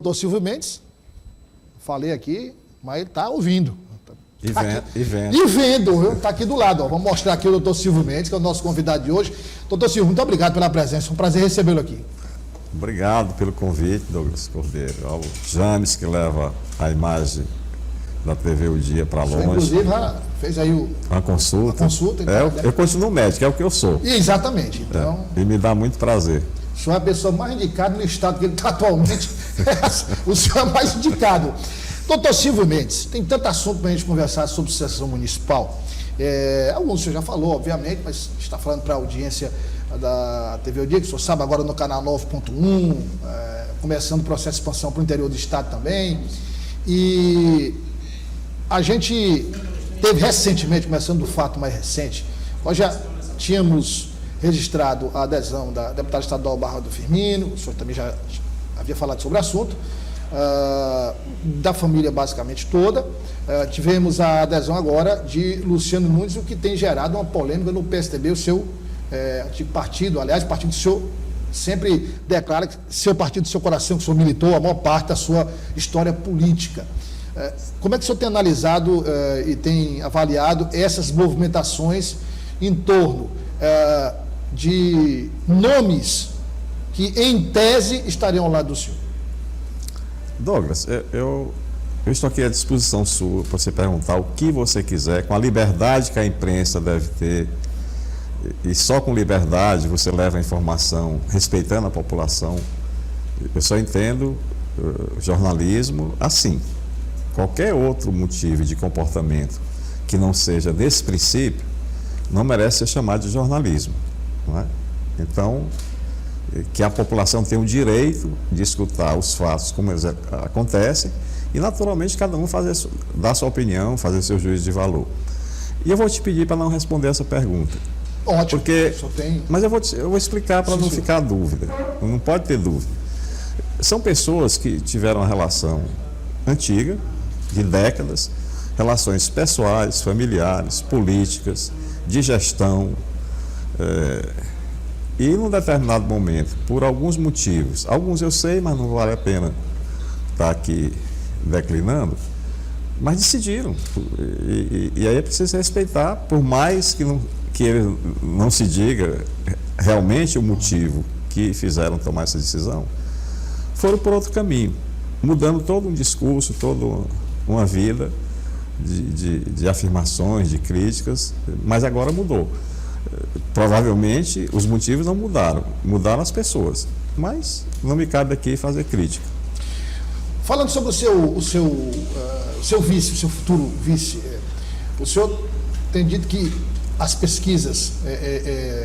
Doutor Silvio Mendes, falei aqui, mas ele está ouvindo. E vendo, viu? Está aqui do lado. Ó. Vamos mostrar aqui o doutor Silvio Mendes, que é o nosso convidado de hoje. Doutor Silvio, muito obrigado pela presença, um prazer recebê-lo aqui. Obrigado pelo convite, Douglas Cordeiro. Ao James, que leva a imagem da TV O Dia para longe. Inclusive, fez aí uma consulta. Eu continuo médico, é o que eu sou. Exatamente. Então, e me dá muito prazer. O senhor é a pessoa mais indicada no estado que ele está atualmente. O senhor é mais indicado. Doutor Silvio Mendes, tem tanto assunto para a gente conversar sobre sucessão municipal. Alguns o senhor já falou, obviamente, mas está falando para a audiência da TV O Dia, que o senhor sabe, agora no canal 9.1, começando o processo de expansão para o interior do estado também. E a gente teve recentemente, começando do fato mais recente, nós já tínhamos registrado a adesão da deputada estadual Bárbara do Firmino, o senhor também já havia falado sobre o assunto, da família basicamente toda. Tivemos a adesão agora de Luciano Nunes, o que tem gerado uma polêmica no PSDB, o seu antigo partido, aliás, o partido que o senhor sempre declara que seu partido do seu coração, que o senhor militou a maior parte da sua história política. Como é que o senhor tem analisado e tem avaliado essas movimentações em torno de nomes que, em tese, estariam ao lado do senhor? Douglas, eu estou aqui à disposição sua para você perguntar o que você quiser, com a liberdade que a imprensa deve ter, e só com liberdade você leva a informação respeitando a população. Eu só entendo jornalismo assim. Qualquer outro motivo de comportamento que não seja desse princípio não merece ser chamado de jornalismo, não é? Então, que a população tem o direito de escutar os fatos como eles acontecem e, naturalmente, cada um dar sua opinião, fazer seu juízo de valor. E eu vou te pedir para não responder essa pergunta. Ótimo. Mas eu vou explicar para não ficar dúvida. Não pode ter dúvida. São pessoas que tiveram uma relação antiga, de décadas, relações pessoais, familiares, políticas, de gestão, e num determinado momento, por alguns motivos, alguns eu sei, mas não vale a pena estar aqui declinando, mas decidiram, e aí é preciso respeitar, por mais que ele não se diga realmente o motivo que fizeram tomar essa decisão, foram por outro caminho, mudando todo um discurso, toda uma vida de afirmações, de críticas, mas agora mudou. Provavelmente os motivos não mudaram, mudaram as pessoas, mas não me cabe aqui fazer crítica. Falando sobre o seu vice, o seu futuro vice, o senhor tem dito que as pesquisas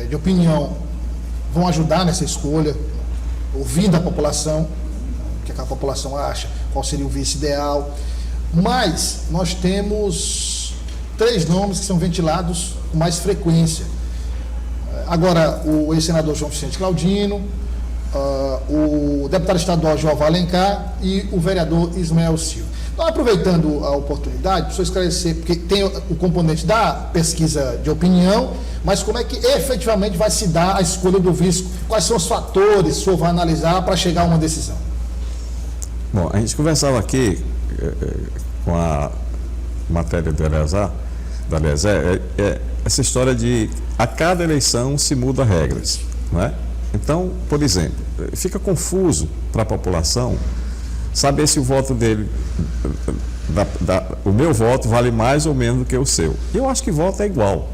de opinião vão ajudar nessa escolha, ouvindo a população, o que a população acha, qual seria o vice ideal, mas nós temos 3 nomes que são ventilados com mais frequência. Agora, o ex-senador João Vicente Claudino, o deputado estadual João Alencar e o vereador Ismael Silva. Então, aproveitando a oportunidade, para esclarecer, porque tem o componente da pesquisa de opinião, mas como é que efetivamente vai se dar a escolha do vice? Quais são os fatores que o senhor vai analisar para chegar a uma decisão? Bom, a gente conversava aqui com a matéria do Eleazar, essa história de a cada eleição se muda regras, não é? Então, por exemplo, fica confuso para a população saber se o voto dele, o meu voto vale mais ou menos do que o seu. Eu acho que voto é igual,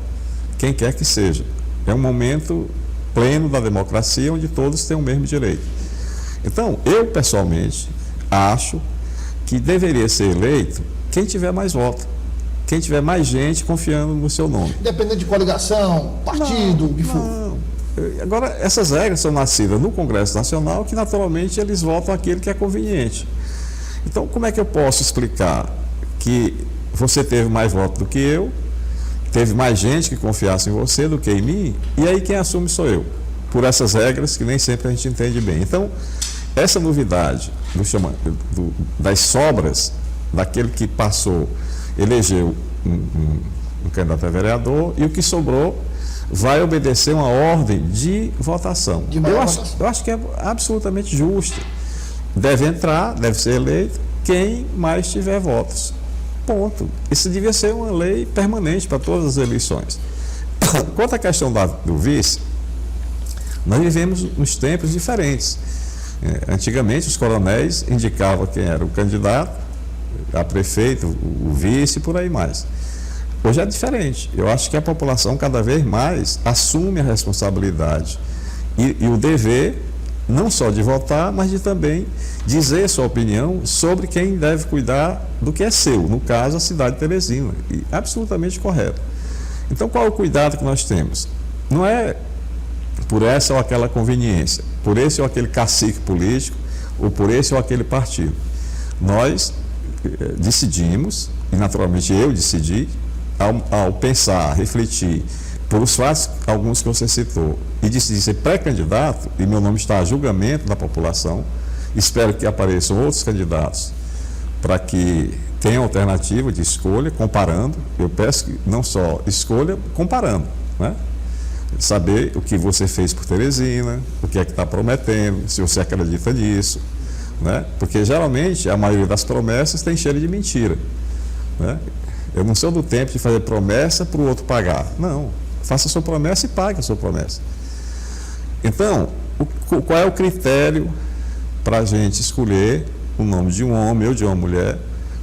quem quer que seja. É um momento pleno da democracia onde todos têm o mesmo direito. Então, eu pessoalmente acho que deveria ser eleito quem tiver mais voto, quem tiver mais gente confiando no seu nome. Independente de coligação, partido, o que for. Não. Agora, essas regras são nascidas no Congresso Nacional, que naturalmente eles votam aquele que é conveniente. Então, como é que eu posso explicar que você teve mais voto do que eu, teve mais gente que confiasse em você do que em mim, e aí quem assume sou eu, por essas regras que nem sempre a gente entende bem. Então, essa novidade das sobras daquele que passou, elegeu um candidato a vereador, e o que sobrou vai obedecer uma ordem de votação. Eu acho que é absolutamente justa. deve entrar, deve ser eleito quem mais tiver votos. Ponto. Isso devia ser uma lei permanente para todas as eleições. Quanto à questão do vice, nós vivemos uns tempos diferentes. Antigamente, os coronéis indicavam quem era o candidato a prefeito, o vice e por aí mais. Hoje é diferente. Eu acho que a população cada vez mais assume a responsabilidade e o dever não só de votar, mas de também dizer sua opinião sobre quem deve cuidar do que é seu, no caso a cidade de Teresina, e absolutamente correto. Então qual é o cuidado que nós temos? Não é por essa ou aquela conveniência, por esse ou aquele cacique político, ou por esse ou aquele partido. Nós decidimos, e naturalmente eu decidi, ao pensar, refletir, por os fatos, alguns que você citou, e decidi ser pré-candidato, e meu nome está a julgamento da população, espero que apareçam outros candidatos para que tenham alternativa de escolha, comparando. Eu peço que não só escolha, comparando, né? Saber o que você fez por Teresina, o que é que está prometendo, se você acredita nisso, né? Porque geralmente a maioria das promessas tem cheiro de mentira, né? Eu não sou do tempo de fazer promessa para o outro pagar. Não, faça a sua promessa e pague a sua promessa. Então, qual é o critério para a gente escolher o nome de um homem ou de uma mulher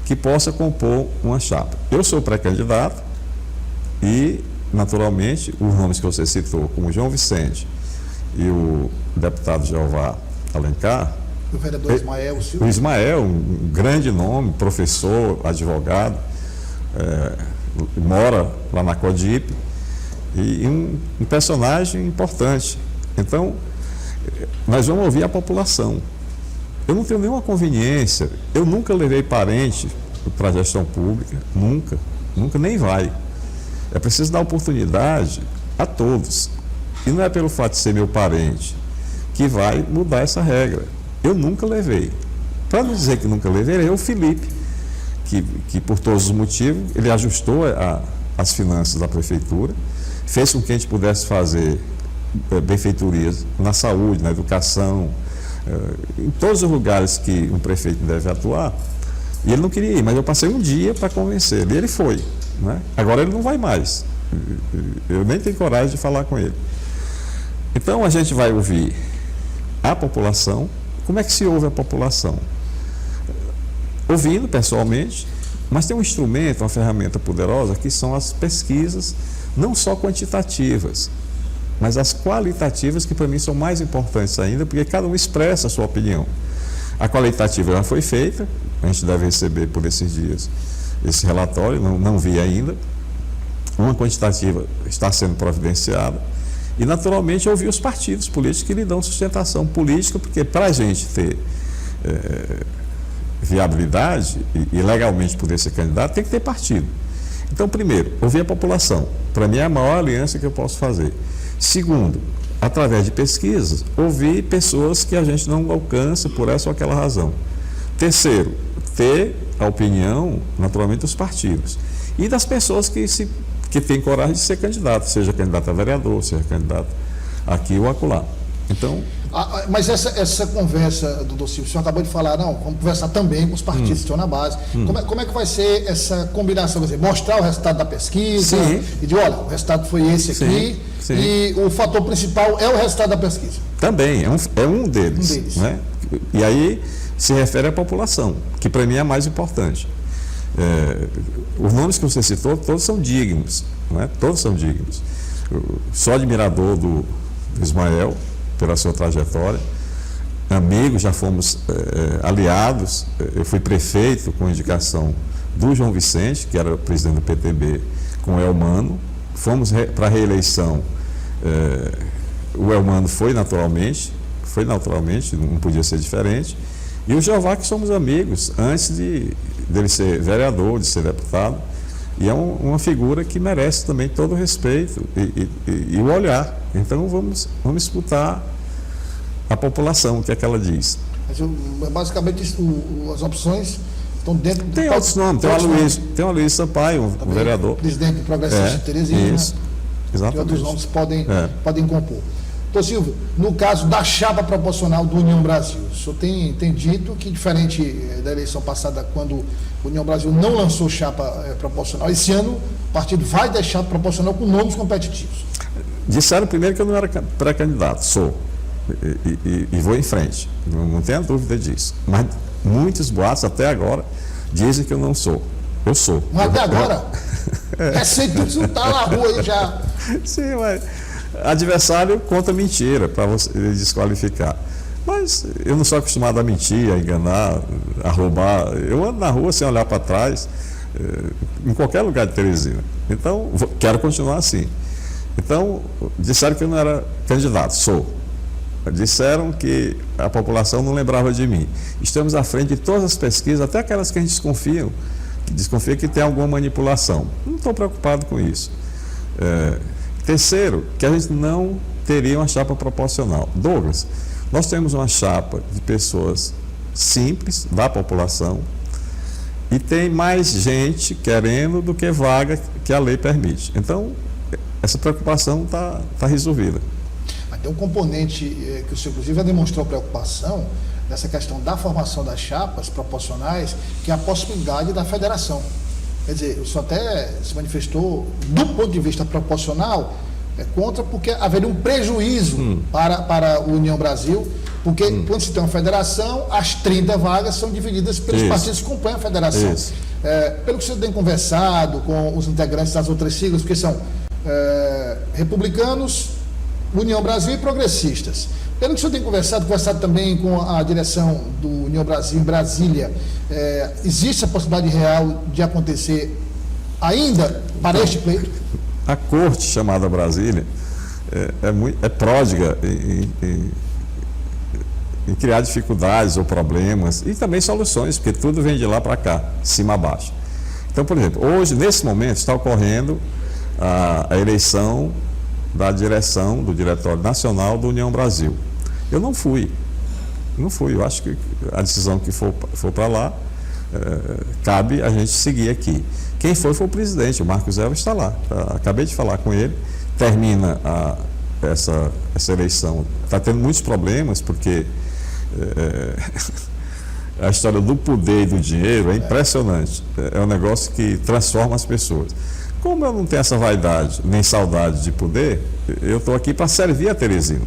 que possa compor uma chapa? Eu sou pré-candidato e, naturalmente, os nomes que você citou, como João Vicente e o deputado Jeová Alencar, o vereador Ismael Silva. O Ismael, um grande nome, professor, advogado, mora lá na Codipe, e um personagem importante. Então, nós vamos ouvir a população. Eu não tenho nenhuma conveniência, eu nunca levei parente para a gestão pública, nunca, nem vai. É preciso dar oportunidade a todos. E não é pelo fato de ser meu parente que vai mudar essa regra. Eu nunca levei. Para não dizer que nunca levei, é o Felipe, que por todos os motivos, ele ajustou as finanças da prefeitura, fez com que a gente pudesse fazer benfeitorias na saúde, na educação, em todos os lugares que um prefeito deve atuar. E ele não queria ir, mas eu passei um dia para convencer ele, e ele foi, né? Agora ele não vai mais. Eu nem tenho coragem de falar com ele. Então a gente vai ouvir a população. Como é que se ouve a população? Ouvindo pessoalmente, mas tem um instrumento, uma ferramenta poderosa, que são as pesquisas, não só quantitativas, mas as qualitativas, que para mim são mais importantes ainda, porque cada um expressa a sua opinião. A qualitativa já foi feita, a gente deve receber por esses dias esse relatório, não vi ainda. Uma quantitativa está sendo providenciada. E, naturalmente, ouvir os partidos políticos que lhe dão sustentação política, porque para a gente ter viabilidade e legalmente poder ser candidato, tem que ter partido. Então, primeiro, ouvir a população. Para mim é a maior aliança que eu posso fazer. Segundo, através de pesquisas, ouvir pessoas que a gente não alcança por essa ou aquela razão. Terceiro, ter a opinião, naturalmente, dos partidos. E das pessoas que têm coragem de ser candidato, seja candidato a vereador, seja candidato aqui ou acolá. Então... Mas essa conversa, doutor Silvio, o senhor acabou de falar, não, vamos conversar também com os partidos que estão na base. Como é que vai ser essa combinação? Quer dizer, mostrar o resultado da pesquisa, sim, e dizer, olha, o resultado foi esse aqui, sim. E o fator principal é o resultado da pesquisa. Também, é um deles. Né? E aí se refere à população, que para mim é a mais importante. Os nomes que você citou, todos são dignos, né? Todos são dignos. Sou admirador do Ismael, pela sua trajetória, amigos, já fomos aliados. Eu fui prefeito com indicação do João Vicente, que era o presidente do PTB, com o Elmano. Fomos para a reeleição, o Elmano foi naturalmente, não podia ser diferente. E o Jeová, que somos amigos, antes dele ser vereador, de ser deputado. E é uma figura que merece também todo o respeito e o olhar. Então vamos escutar a população, o que é que ela diz. Mas, basicamente, as opções estão dentro do... Tem outros nomes, tem o Aloysio Sampaio, um vereador. Presidente do Progressista de Teresina. Isso, exatamente. E outros nomes podem compor. Doutor Silvio, no caso da chapa proporcional do União Brasil, o senhor tem dito que, diferente da eleição passada, quando o União Brasil não lançou chapa proporcional, esse ano o partido vai deixar proporcional com nomes competitivos. Disseram primeiro que eu não era pré-candidato, sou. E vou em frente, não tenha dúvida disso. Mas muitos boatos até agora dizem que eu não sou. Eu sou. Mas até agora? Recente tudo isso está na rua aí já. Sim, mas adversário conta mentira para você desqualificar. Mas eu não sou acostumado a mentir, a enganar, a roubar. Eu ando na rua sem olhar para trás, em qualquer lugar de Teresina. Então, quero continuar assim. Então, disseram que eu não era candidato, sou. Disseram que a população não lembrava de mim. Estamos à frente de todas as pesquisas, até aquelas que a gente desconfia que tem alguma manipulação. Não estou preocupado com isso. Terceiro, que a gente não teria uma chapa proporcional. Douglas, nós temos uma chapa de pessoas simples, da população, e tem mais gente querendo do que vaga que a lei permite. Então, essa preocupação está resolvida. Mas tem um componente que o senhor, inclusive, já demonstrou preocupação nessa questão da formação das chapas proporcionais, que é a possibilidade da federação. Quer dizer, o senhor até se manifestou, do ponto de vista proporcional, contra, porque haveria um prejuízo para o União Brasil, porque quando se tem uma federação, as 30 vagas são divididas pelos partidos que compõem a federação. Pelo que o senhor tem conversado com os integrantes das outras siglas, porque são republicanos, União Brasil e progressistas. Pelo que o senhor tem conversado também com a direção do União Brasil em Brasília, existe a possibilidade real de acontecer ainda para este pleito? A corte chamada Brasília é pródiga em criar dificuldades ou problemas e também soluções, porque tudo vem de lá para cá, cima a baixo. Então, por exemplo, hoje, nesse momento, está ocorrendo a eleição da direção do Diretório Nacional da União Brasil. Eu não fui, eu acho que a decisão que for para lá, cabe a gente seguir aqui. Quem foi o presidente, o Marcos Elva está lá, acabei de falar com ele, termina essa eleição, está tendo muitos problemas, porque a história do poder e do dinheiro é impressionante, é um negócio que transforma as pessoas. Como eu não tenho essa vaidade, nem saudade de poder, eu estou aqui para servir a Teresina.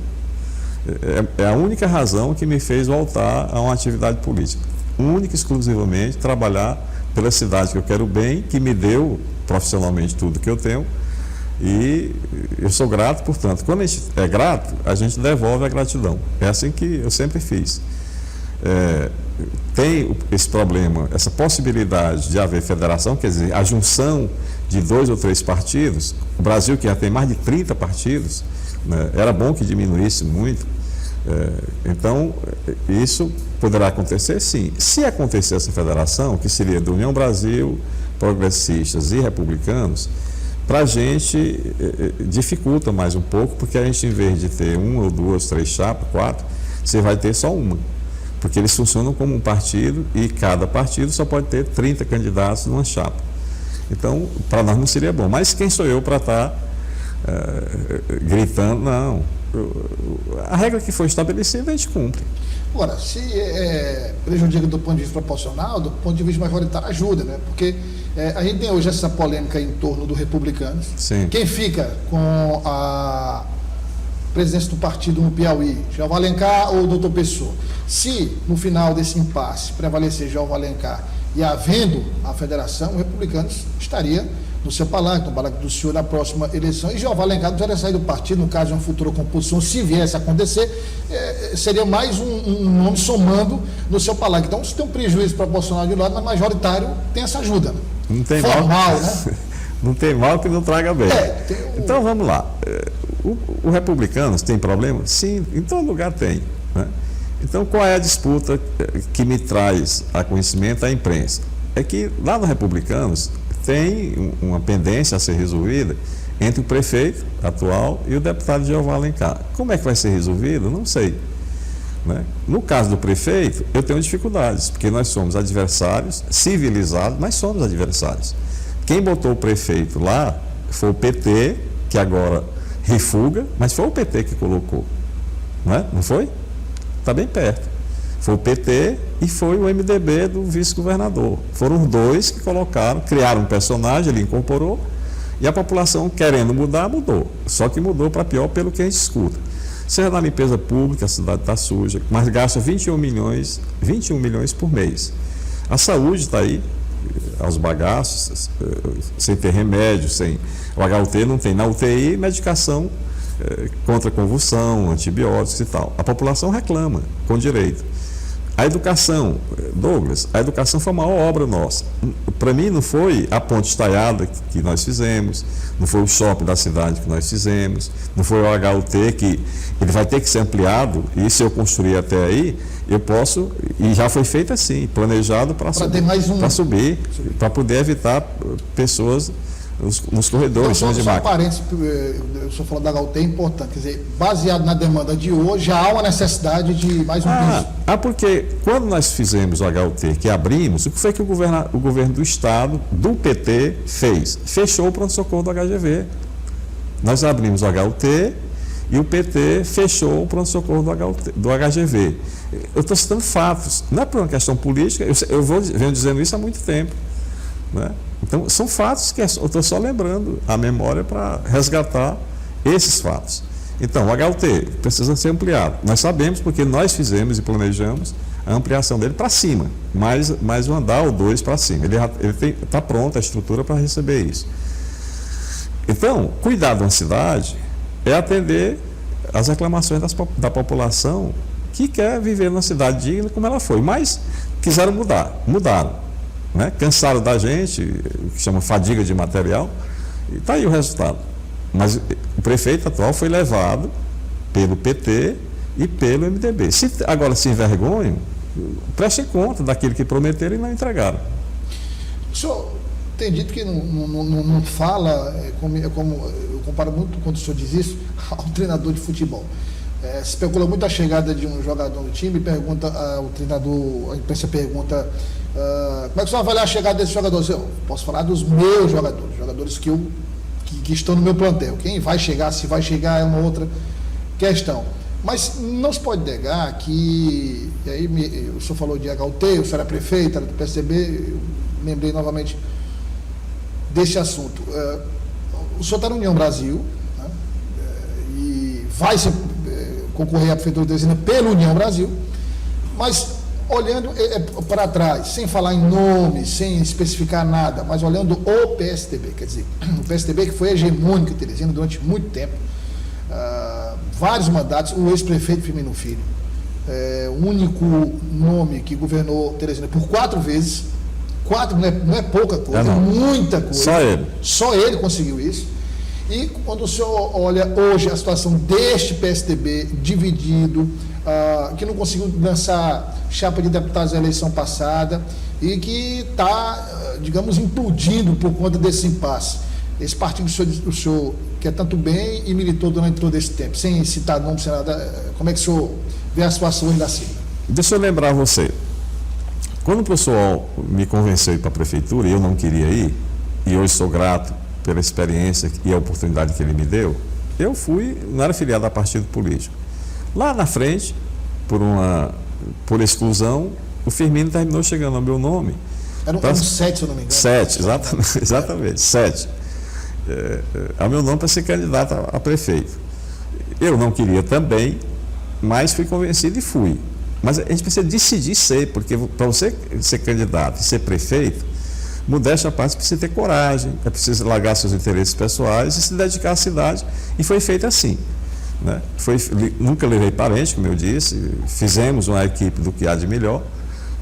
É a única razão que me fez voltar a uma atividade política. Única e exclusivamente trabalhar pela cidade que eu quero bem, que me deu profissionalmente tudo que eu tenho. E eu sou grato, portanto, quando a gente é grato, a gente devolve a gratidão. É assim que eu sempre fiz. Tem esse problema, essa possibilidade de haver federação, quer dizer, a junção de 2 ou 3 partidos. O Brasil, que já tem mais de 30 partidos, né, era bom que diminuísse muito. Então, isso poderá acontecer, sim. Se acontecer essa federação, que seria do União Brasil, progressistas e republicanos, para a gente dificulta mais um pouco, porque a gente, em vez de ter 1 ou 2, 3 chapas, 4, você vai ter só uma. Porque eles funcionam como um partido e cada partido só pode ter 30 candidatos numa chapa. Então, para nós não seria bom. Mas quem sou eu para estar gritando? Não. A regra que foi estabelecida, a gente cumpre. Agora, se prejudica do ponto de vista proporcional, do ponto de vista majoritário, ajuda, né? Porque a gente tem hoje essa polêmica em torno do Republicanos. Sim. Quem fica com a presidência do partido no Piauí, Jeová Alencar ou doutor Pessoa? Se, no final desse impasse, prevalecer Jeová Alencar e havendo a federação, o Republicanos estaria no seu palanque, no palanque do senhor na próxima eleição, e Jeová Alencar precisaria sair do partido, no caso de uma futura composição, se viesse a acontecer, seria mais um nome somando no seu palanque. Então, se tem um prejuízo proporcional de um lado, mas majoritário tem essa ajuda. Não tem formal, mal, né? Não tem mal que não traga bem. Então, vamos lá. O Republicanos tem problema? Sim, em todo lugar tem, né? Então, qual é a disputa que me traz a conhecimento a imprensa? É que lá no Republicanos tem uma pendência a ser resolvida entre o prefeito atual e o deputado Jeová Alencar. Como é que vai ser resolvido? Não sei, né? No caso do prefeito, eu tenho dificuldades, porque nós somos adversários civilizados, mas somos adversários. Quem botou o prefeito lá foi o PT, que agora refuga, mas foi o PT que colocou, não é? Não foi? Está bem perto. Foi o PT e foi o MDB do vice-governador. Foram os dois que colocaram, criaram um personagem, ele incorporou, e a população, querendo mudar, mudou. Só que mudou para pior pelo que a gente escuta. Seja na limpeza pública, a cidade está suja, mas gasta 21 milhões por mês. A saúde está aí, aos bagaços, sem ter remédio, sem... O HUT não tem na UTI medicação contra convulsão, antibióticos e tal. A população reclama, com direito. A educação, Douglas, a educação foi a maior obra nossa. Para mim não foi a ponte estaiada que nós fizemos, não foi o shopping da cidade que nós fizemos, não foi o HUT que ele vai ter que ser ampliado, e se eu construir até aí, eu posso, e já foi feito assim, planejado para subir, para poder evitar pessoas nos corredores. Só um parênteses, eu só falando da HUT, é importante, quer dizer, baseado na demanda de hoje, já há uma necessidade de mais um piso. Porque quando nós fizemos o HUT, que abrimos, o que foi que o governo do Estado, do PT, fez? Fechou o pronto-socorro do HGV. Nós abrimos o HUT e o PT fechou o pronto-socorro do HGV. Eu estou citando fatos, não é por uma questão política, eu venho dizendo isso há muito tempo, né? Então, são fatos que eu estou só lembrando a memória para resgatar esses fatos. Então, o HUT precisa ser ampliado. Nós sabemos porque nós fizemos e planejamos a ampliação dele para cima, mais um andar ou dois para cima. Ele está pronto a estrutura para receber isso. Então, cuidar de uma cidade é atender às reclamações da população que quer viver numa cidade digna como ela foi, mas quiseram mudar, mudaram. Né? Cansaram da gente, o que chama fadiga de material, e está aí o resultado. Mas o prefeito atual foi levado pelo PT e pelo MDB. Agora se envergonham, prestem conta daquilo que prometeram e não entregaram. O senhor tem dito que não fala, como eu comparo muito quando o senhor diz isso, ao treinador de futebol. Se especula muito a chegada de um jogador no time, pergunta ao treinador, a imprensa pergunta como é que você vai avaliar a chegada desse jogador? Eu posso falar dos meus jogadores que estão no meu plantel. Quem vai chegar, se vai chegar, é uma outra questão. Mas não se pode negar que, e aí o senhor falou de HUT, o senhor era prefeito, era do PSDB, eu lembrei novamente desse assunto. O senhor está na União Brasil, né, e vai concorrer à Prefeitura de Teresina pela União Brasil, mas olhando para trás, sem falar em nome, sem especificar nada, mas olhando o PSDB, quer dizer, o PSDB que foi hegemônico em Teresina durante muito tempo, vários mandatos, o ex-prefeito Firmino Filho, o único nome que governou Teresina por 4 vezes, 4 não é pouca coisa, é muita coisa. Só ele conseguiu isso. E quando o senhor olha hoje a situação deste PSDB dividido, que não conseguiu lançar chapa de deputados na eleição passada e que está, digamos, implodindo por conta desse impasse. Esse partido que o senhor quer tanto bem e militou durante todo esse tempo, sem citar nome, sem nada, como é que o senhor vê a situação hoje da Signa? Deixa eu lembrar você, quando o pessoal me convenceu a ir para a prefeitura e eu não queria ir, e hoje sou grato pela experiência e a oportunidade que ele me deu, eu fui, não era filiado a partido político. Lá na frente, por exclusão, o Firmino terminou chegando ao meu nome. Era um 7, se eu não me engano. 7, exatamente, 7. Ao meu nome para ser candidato a prefeito. Eu não queria também, mas fui convencido e fui. Mas a gente precisa decidir ser, porque para você ser candidato e ser prefeito, modéstia à parte, precisa ter coragem, é preciso largar seus interesses pessoais e se dedicar à cidade. E foi feito assim. Né? Nunca levei parente, como eu disse, fizemos uma equipe do que há de melhor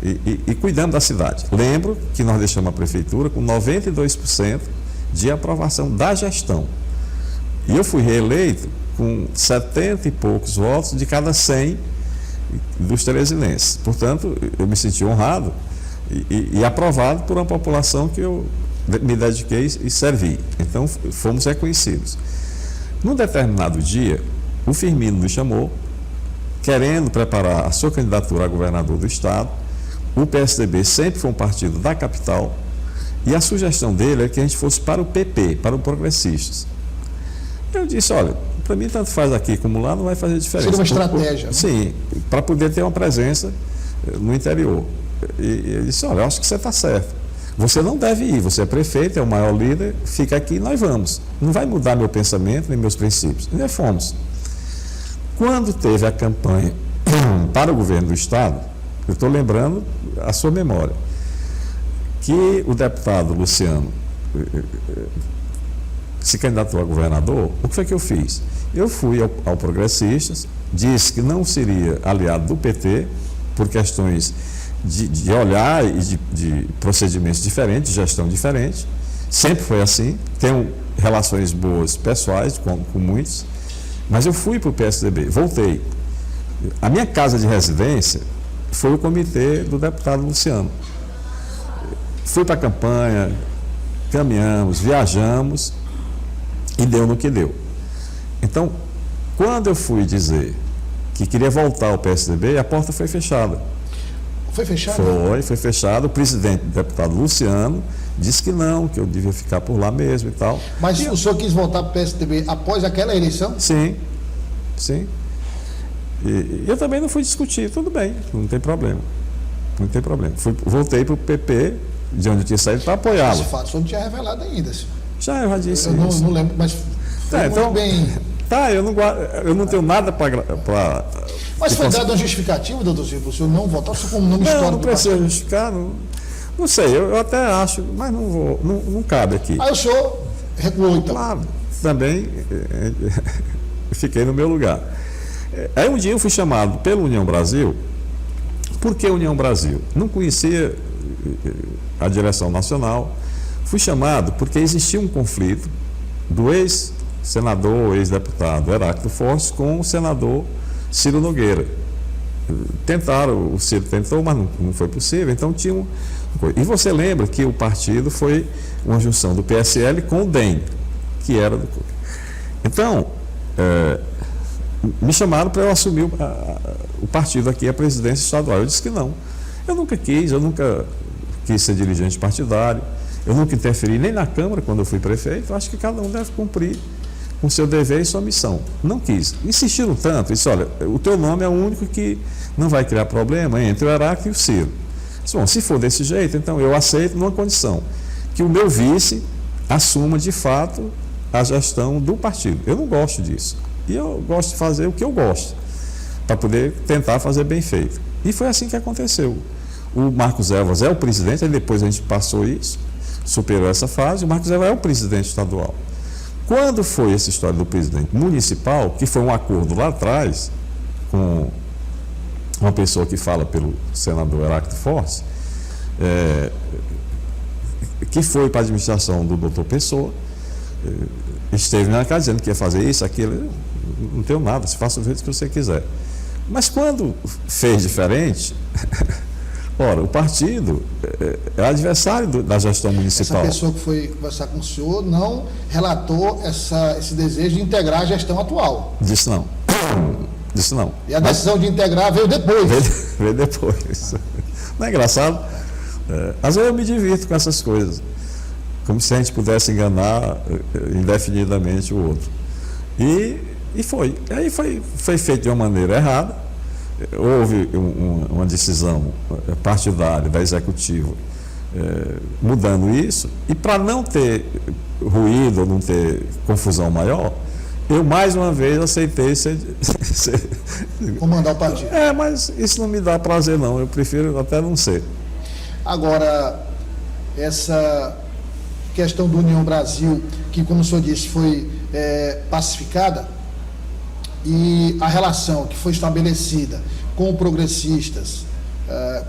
e cuidamos da cidade. Lembro que nós deixamos a prefeitura com 92% de aprovação da gestão. E eu fui reeleito com 70 e poucos votos de cada 100 dos teresinenses. Portanto, eu me senti honrado e aprovado por uma população que eu me dediquei e servi. Então, fomos reconhecidos. Num determinado dia, o Firmino me chamou, querendo preparar a sua candidatura a governador do estado. O PSDB sempre foi um partido da capital e a sugestão dele é que a gente fosse para o PP, para o Progressistas. Eu disse, olha, Para mim, tanto faz aqui como lá, não vai fazer diferença. Seria uma estratégia. Né? Sim, para poder ter uma presença no interior. E ele disse, olha, eu acho que você está certo. Você não deve ir, você é prefeito, é o maior líder, fica aqui e nós vamos. Não vai mudar meu pensamento nem meus princípios. E nós fomos. Quando teve a campanha para o governo do Estado, eu estou lembrando a sua memória, que o deputado Luciano se candidatou a governador, o que foi que eu fiz? Eu fui ao Progressistas, disse que não seria aliado do PT, por questões de olhar e de procedimentos diferentes, de gestão diferente. Sempre foi assim. Tenho relações boas pessoais com muitos, mas eu fui para o PSDB, voltei. A minha casa de residência foi o comitê do deputado Luciano. Fui para a campanha, caminhamos, viajamos e deu no que deu. Então, quando eu fui dizer que queria voltar ao PSDB, a porta foi fechada. Foi fechado? Foi fechado. O presidente, o deputado Luciano, disse que não, que eu devia ficar por lá mesmo e tal. Mas o senhor quis voltar para o PSDB após aquela eleição? Sim, sim. E eu também não fui discutir, tudo bem, não tem problema. Não tem problema. Voltei para o PP, de onde eu tinha saído, para apoiá-lo. Esse fato o senhor não tinha revelado ainda, senhor. Já disse eu isso. Não lembro, mas foi então, muito bem... Tá, eu não tenho nada para... Mas foi dado uma justificativa, doutor Silvio, o senhor não votar, só como nome histórico? Não precisa justificar, não sei, eu até acho, mas não vou, não cabe aqui. Aí o senhor recuou, então? Claro, também fiquei no meu lugar. Aí um dia eu fui chamado pela União Brasil. Por que União Brasil? Não conhecia a direção nacional. Fui chamado porque existia um conflito do ex-senador, ex-deputado Heráclito Fortes com o senador Ciro Nogueira. Tentaram, o Ciro tentou, mas não foi possível, então tinha um... E você lembra que o partido foi uma junção do PSL com o DEM, que era do... Então, me chamaram para eu assumir o partido aqui, a presidência estadual. Eu disse que não. Eu nunca quis ser dirigente partidário, eu nunca interferi nem na Câmara quando eu fui prefeito. Eu acho que cada um deve cumprir com seu dever e sua missão. Não quis. Insistiram tanto, disse, olha, o teu nome é o único que não vai criar problema entre o Heráclito e o Ciro. Disse, bom, se for desse jeito, então eu aceito numa condição, que o meu vice assuma de fato a gestão do partido. Eu não gosto disso. E eu gosto de fazer o que eu gosto, para poder tentar fazer bem feito. E foi assim que aconteceu. O Marcos Elvas é o presidente, aí depois a gente passou isso, superou essa fase, o Marcos Elvas é o presidente estadual. Quando foi essa história do presidente municipal, que foi um acordo lá atrás, com uma pessoa que fala pelo senador Heráclito Fortes, que foi para a administração do doutor Pessoa, esteve na casa dizendo que ia fazer isso, aquilo, não tenho nada, se faça o jeito que você quiser. Mas quando fez diferente, ora, o partido é adversário da gestão municipal. Essa pessoa que foi conversar com o senhor não relatou esse desejo de integrar a gestão atual? Disse não. Disse não. E a decisão de integrar veio depois? Veio depois. Não é engraçado? Às vezes eu me divirto com essas coisas. Como se a gente pudesse enganar indefinidamente o outro. E foi. Aí foi feito de uma maneira errada. Houve uma decisão partidária da executiva mudando isso. E para não ter ruído, não ter confusão maior, eu mais uma vez aceitei comandar o partido. Mas isso não me dá prazer, não. Eu prefiro até não ser. Agora, essa questão do União Brasil, que, como o senhor disse, foi pacificada, e a relação que foi estabelecida com progressistas,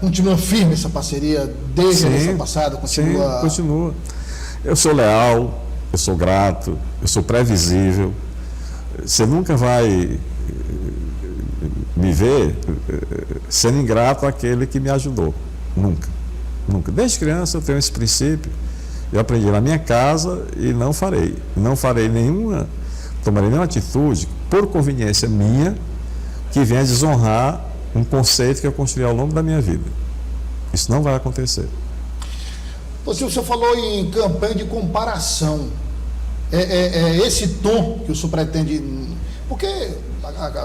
continua firme essa parceria desde a eleição passada? Continua... Sim, continua. Eu sou leal, eu sou grato, eu sou previsível. Você nunca vai me ver sendo ingrato àquele que me ajudou. Nunca. Nunca. Desde criança eu tenho esse princípio. Eu aprendi na minha casa e não farei. Não farei tomarei nenhuma atitude, por conveniência minha, que venha desonrar um conceito que eu construí ao longo da minha vida. Isso não vai acontecer. O senhor falou em campanha de comparação. É esse tom que o senhor pretende Porque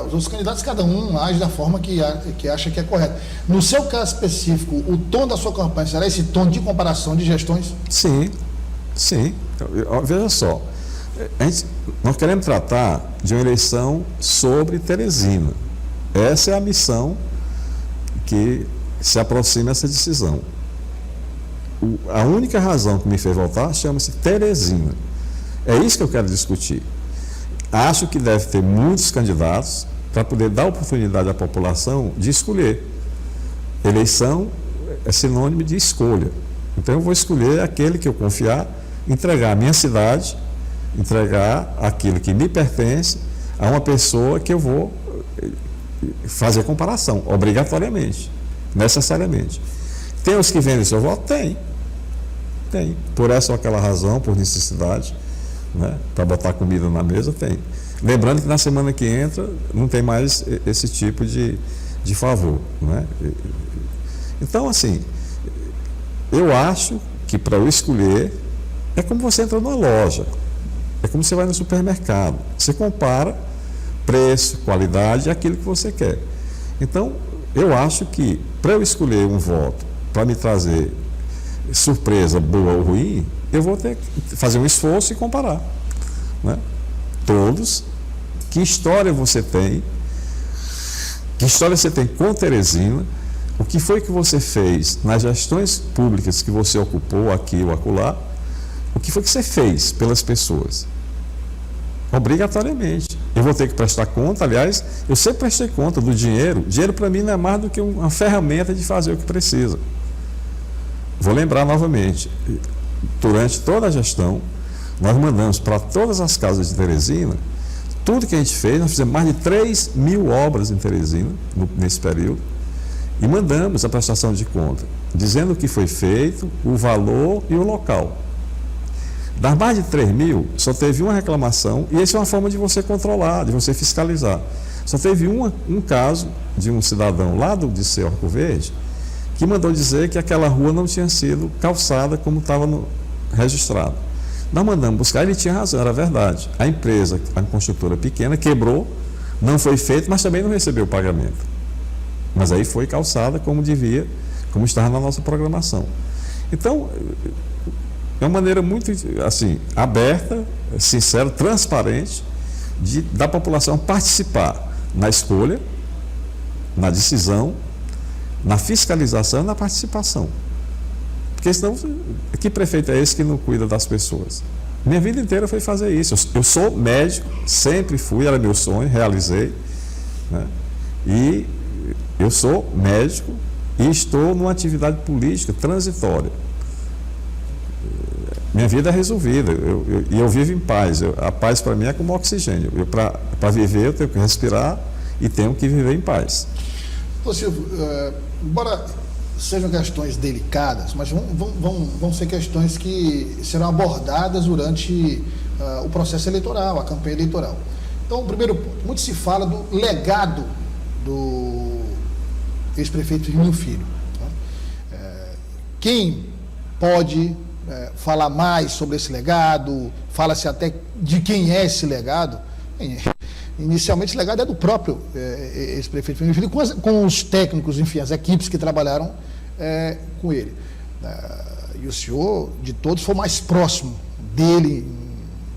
os outros candidatos, cada um age da forma que acha que é correta. No seu caso específico, o tom da sua campanha será esse tom de comparação de gestões? Sim, sim. Veja só, nós queremos tratar de uma eleição sobre Teresina. Essa é a missão que se aproxima essa decisão. A única razão que me fez votar chama-se Teresina. É isso que eu quero discutir. Acho que deve ter muitos candidatos para poder dar oportunidade à população de escolher. Eleição é sinônimo de escolha. Então eu vou escolher aquele que eu confiar, entregar a minha cidade, entregar aquilo que me pertence a uma pessoa que eu vou fazer comparação, obrigatoriamente, necessariamente. Tem os que vendem seu voto? Tem. Por essa ou aquela razão, por necessidade, né? Para botar comida na mesa, tem. Lembrando que na semana que entra não tem mais esse tipo de favor, né? Então, assim, eu acho que para eu escolher é como você entra numa loja, é como você vai no supermercado. Você compara preço, qualidade, aquilo que você quer. Então, eu acho que para eu escolher um voto para me trazer surpresa boa ou ruim, eu vou ter que fazer um esforço e comparar, né? Todos, que história você tem com Teresina, o que foi que você fez nas gestões públicas que você ocupou aqui ou acolá, o que foi que você fez pelas pessoas. Obrigatoriamente. Eu vou ter que prestar conta, aliás, eu sempre prestei conta do dinheiro. Dinheiro para mim não é mais do que uma ferramenta de fazer o que precisa. Vou lembrar novamente, durante toda a gestão, nós mandamos para todas as casas de Teresina, tudo que a gente fez, nós fizemos mais de 3.000 obras em Teresina, nesse período, e mandamos a prestação de conta, dizendo o que foi feito, o valor e o local. Das mais de 3.000, só teve uma reclamação, e essa é uma forma de você controlar, de você fiscalizar. Só teve um caso de um cidadão lá de Seu Arco Verde, que mandou dizer que aquela rua não tinha sido calçada como estava registrado. Nós mandamos buscar, ele tinha razão, era verdade. A empresa, a construtora pequena, quebrou, não foi feito, mas também não recebeu o pagamento. Mas aí foi calçada como devia, como estava na nossa programação. Então, é uma maneira muito assim, aberta, sincera, transparente, da população participar na escolha, na decisão, na fiscalização e na participação. Porque senão, que prefeito é esse que não cuida das pessoas? Minha vida inteira foi fazer isso. Eu sou médico, sempre fui, era meu sonho, realizei, né? E eu sou médico e estou numa atividade política transitória. Minha vida é resolvida, e eu vivo em paz. A paz para mim é como oxigênio. Para viver eu tenho que respirar e tenho que viver em paz. Ô Silvio, embora sejam questões delicadas, mas vão ser questões que serão abordadas durante o processo eleitoral, a campanha eleitoral. Então, o primeiro ponto, muito se fala do legado do ex-prefeito Firmino Filho. Quem pode falar mais sobre esse legado? Fala-se até de quem é esse legado. Inicialmente, esse legado é do próprio ex-prefeito Firmino Filho, com os técnicos, enfim, as equipes que trabalharam com ele. E o senhor, de todos, foi mais próximo dele,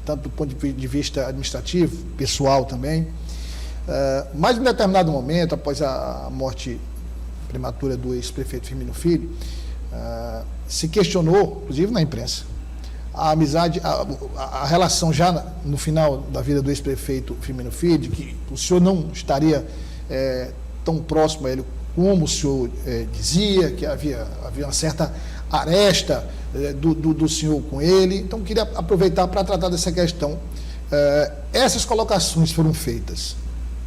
tanto do ponto de vista administrativo, pessoal também. Mas, em determinado momento, após a morte prematura do ex-prefeito Firmino Filho, se questionou, inclusive na imprensa, a amizade, a relação já no final da vida do ex-prefeito Firmino Filho, de que o senhor não estaria tão próximo a ele como o senhor dizia, que havia uma certa aresta do senhor com ele. Então, queria aproveitar para tratar dessa questão. Essas colocações foram feitas,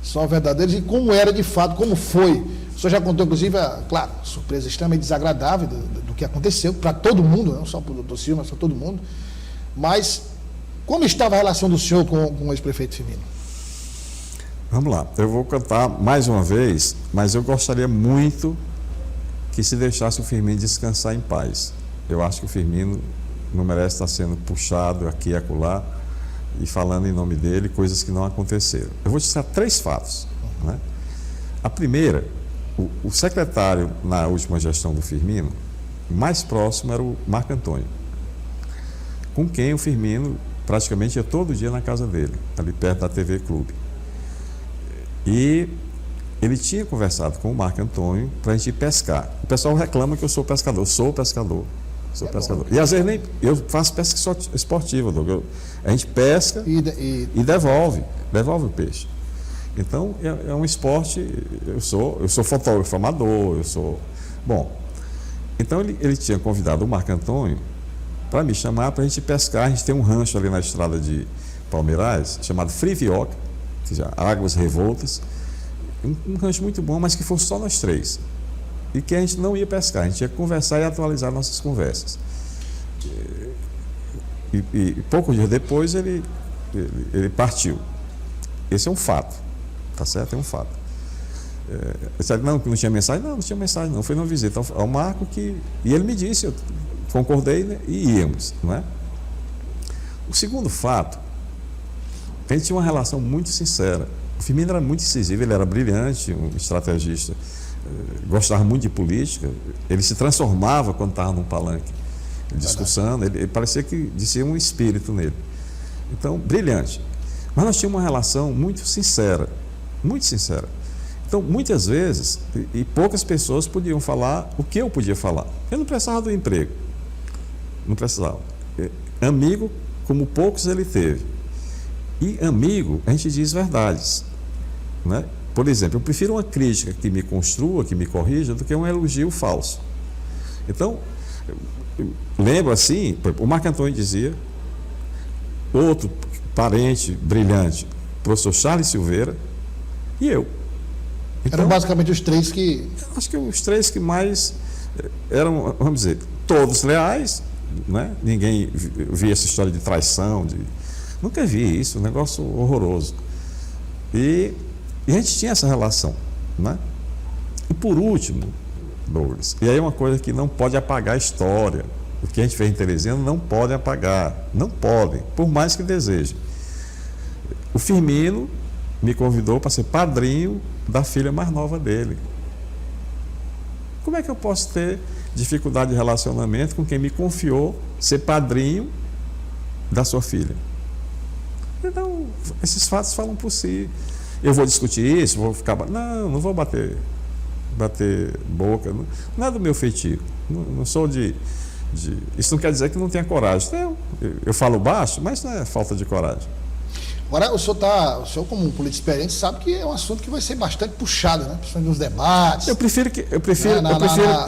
são verdadeiras, e como era de fato, como foi. O senhor já contou, inclusive, claro, surpresa extremamente desagradável do que aconteceu, para todo mundo, não só para o doutor Silva, mas para todo mundo. Mas, como estava a relação do senhor com o ex-prefeito Firmino? Vamos lá, eu vou cantar mais uma vez, mas eu gostaria muito que se deixasse o Firmino descansar em paz. Eu acho que o Firmino não merece estar sendo puxado aqui e acolá e falando em nome dele coisas que não aconteceram. Eu vou te citar 3 fatos. Né? A primeira, o secretário na última gestão do Firmino, mais próximo era o Marco Antônio, com quem o Firmino praticamente ia todo dia na casa dele, ali perto da TV Clube. E ele tinha conversado com o Marco Antônio para a gente ir pescar. O pessoal reclama que eu sou pescador. Sou pescador. E às vezes nem eu faço pesca esportiva, Douglas. A gente pesca e devolve o peixe. Então é um esporte. Eu sou fotógrafo amador, bom. Então ele tinha convidado o Marco Antônio para me chamar para a gente pescar. A gente tem um rancho ali na estrada de Palmeirais chamado Frivioca, que já Águas Revoltas. Um rancho muito bom, mas que fosse só nós 3. E que a gente não ia pescar, a gente ia conversar e atualizar nossas conversas. E poucos dias depois ele partiu. Esse é um fato, tá certo? É um fato. Não tinha mensagem? Não tinha mensagem não. Foi numa visita ao Marco e ele me disse, eu concordei, né, e íamos, não é? O segundo fato, a gente tinha uma relação muito sincera. O Firmino era muito incisivo, ele era brilhante, um estrategista, gostava muito de política, ele se transformava quando estava num palanque, discussando, ele parecia que dizia um espírito nele. Então, brilhante. Mas nós tínhamos uma relação muito sincera, muito sincera. Então, muitas vezes, e poucas pessoas podiam falar o que eu podia falar. Eu não precisava do emprego, não precisava. Amigo, como poucos ele teve. E amigo, a gente diz verdades. Né? Por exemplo, eu prefiro uma crítica que me construa, que me corrija, do que um elogio falso. Então, eu lembro assim, o Marco Antônio dizia, outro parente brilhante, o professor Charles Silveira e eu. Então, eram basicamente os 3 que... Acho que os 3 que mais eram, vamos dizer, todos leais, né? Ninguém via essa história de traição, nunca vi isso, um negócio horroroso. E a gente tinha essa relação, né? E por último, Douglas, e aí uma coisa que não pode apagar a história, o que a gente fez em Teresina não pode apagar, não podem, por mais que desejem. O Firmino me convidou para ser padrinho da filha mais nova dele. Como é que eu posso ter dificuldade de relacionamento com quem me confiou ser padrinho da sua filha? Então, esses fatos falam por si. Eu vou discutir isso, vou ficar... Não vou bater boca. Não é do meu feitio. Não sou de... Isso não quer dizer que não tenha coragem. Eu falo baixo, mas não é falta de coragem. Agora, o senhor como um político experiente, sabe que é um assunto que vai ser bastante puxado, né? Principalmente nos debates. Eu prefiro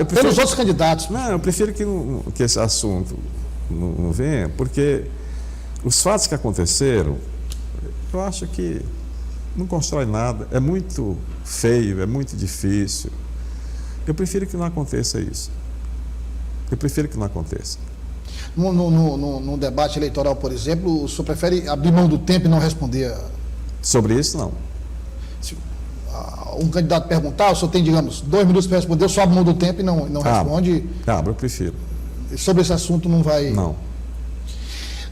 pelos outros candidatos. Não, eu prefiro que esse assunto não venha, porque os fatos que aconteceram, eu acho que não constrói nada, é muito feio, é muito difícil. Eu prefiro que não aconteça isso. Eu prefiro que não aconteça. No debate eleitoral, por exemplo, o senhor prefere abrir mão do tempo e não responder? Sobre isso, não. Se um candidato perguntar, o senhor tem, digamos, 2 minutos para responder, só abre mão do tempo e não responde? Eu prefiro. Sobre esse assunto não vai... Não.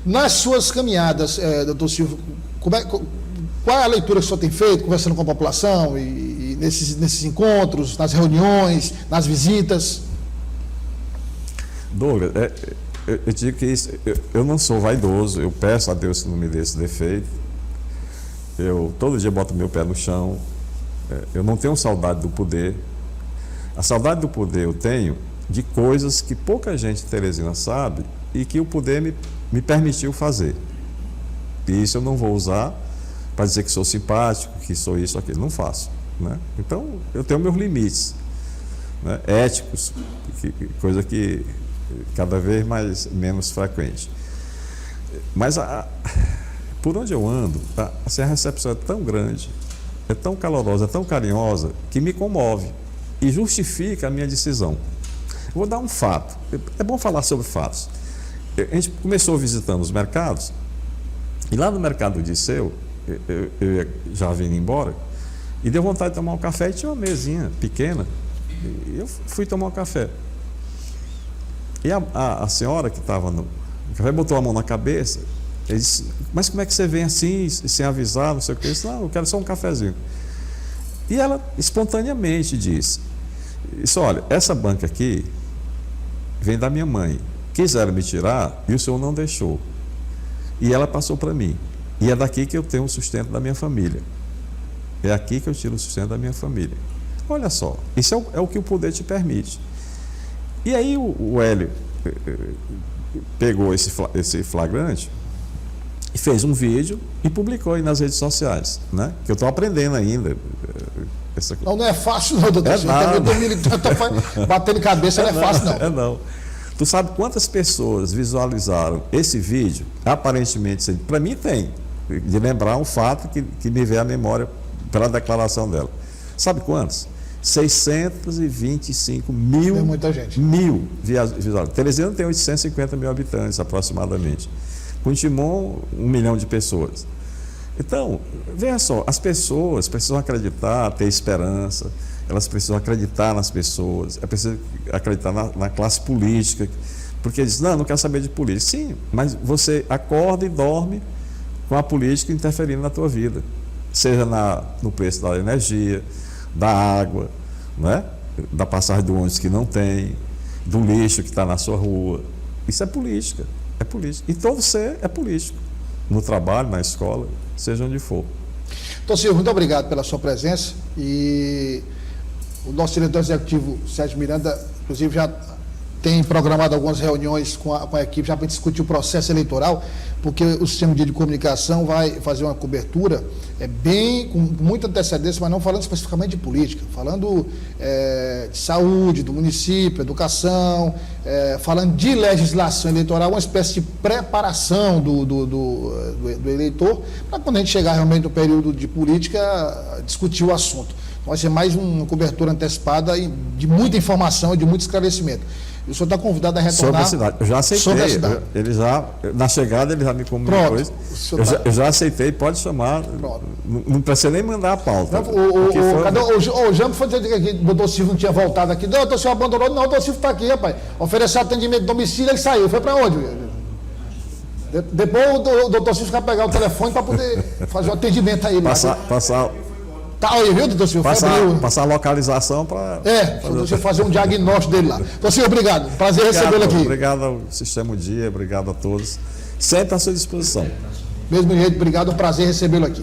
Nas suas caminhadas, doutor Silvio, qual é a leitura que o senhor tem feito, conversando com a população e nesses encontros, nas reuniões, nas visitas? Douglas, eu digo que eu não sou vaidoso, eu peço a Deus que não me dê esse defeito. Eu todo dia boto meu pé no chão, eu não tenho saudade do poder. A saudade do poder eu tenho de coisas que pouca gente em Teresina sabe e que o poder me permitiu fazer. E isso eu não vou usar para dizer que sou simpático, que sou isso, aquilo. Não faço. Né? Então, eu tenho meus limites, né? Éticos, coisa que cada vez menos frequente. Mas por onde eu ando, assim, a recepção é tão grande, é tão calorosa, é tão carinhosa, que me comove e justifica a minha decisão. Eu vou dar um fato. É bom falar sobre fatos. A gente começou visitando os mercados, e lá no mercado do Disseu, eu já vindo embora, e deu vontade de tomar um café, e tinha uma mesinha pequena, e eu fui tomar um café. E a senhora que estava no café botou a mão na cabeça, Ele disse, mas como é que você vem assim, sem avisar, não sei o que? Eu disse, não, eu quero só um cafezinho. E ela espontaneamente disse, olha, essa banca aqui vem da minha mãe. Quiseram me tirar e o senhor não deixou. E ela passou para mim. E é daqui que eu tenho o sustento da minha família. É aqui que eu tiro o sustento da minha família. Olha só, isso é o que o poder te permite. E aí o Hélio pegou esse flagrante e fez um vídeo e publicou aí nas redes sociais, né? Que eu estou aprendendo ainda. Não é fácil não, doutor. Batendo cabeça não é fácil não. Não. Tu sabe quantas pessoas visualizaram esse vídeo? Aparentemente, para mim tem, de lembrar um fato que me veio à memória pela declaração dela. Sabe quantos? 625 mil. É muita gente. Mil visualizados. Teresina tem 850 mil habitantes aproximadamente. Cuntimon, 1 milhão de pessoas. Então, veja só, as pessoas precisam acreditar, ter esperança, elas precisam acreditar nas pessoas, é preciso acreditar na classe política, porque diz, não quero saber de política. Sim, mas você acorda e dorme com a política interferindo na tua vida, seja no preço da energia, da água, né? Da passagem do ônibus que não tem, do lixo que está na sua rua. Isso é política, é política. E todo ser é político, no trabalho, na escola, seja onde for. Então, Silvio, muito obrigado pela sua presença. E o nosso diretor executivo, Sérgio Miranda, inclusive já tem programado algumas reuniões com a equipe já para discutir o processo eleitoral, porque o sistema de comunicação vai fazer uma cobertura com muita antecedência, mas não falando especificamente de política, falando de saúde, do município, educação, falando de legislação eleitoral, uma espécie de preparação do eleitor, para quando a gente chegar realmente no período de política, discutir o assunto. Então, vai ser mais uma cobertura antecipada de muita informação e de muito esclarecimento. E o senhor está convidado a retornar. Sobre a cidade. Eu já aceitei. Na chegada ele já me comunicou isso. Eu já aceitei, pode chamar. Não precisa nem mandar a pauta. Cadê o Jambo foi dizer que o doutor Silvio não tinha voltado aqui. Não, o doutor Silvio abandonou. Não, o doutor Silvio está aqui, rapaz. Ofereceu atendimento de domicílio, ele saiu. Foi para onde? Depois o doutor Silvio vai pegar o telefone para poder fazer o atendimento a ele. Passar. Tá aí, viu, doutor Silvio? Passar a localização para. Você fazer um diagnóstico dele lá. Doutor Silvio, obrigado. Prazer recebê-lo aqui. Obrigado ao Sistema Dia, obrigado a todos. Sempre à sua disposição. Mesmo jeito, obrigado, prazer recebê-lo aqui.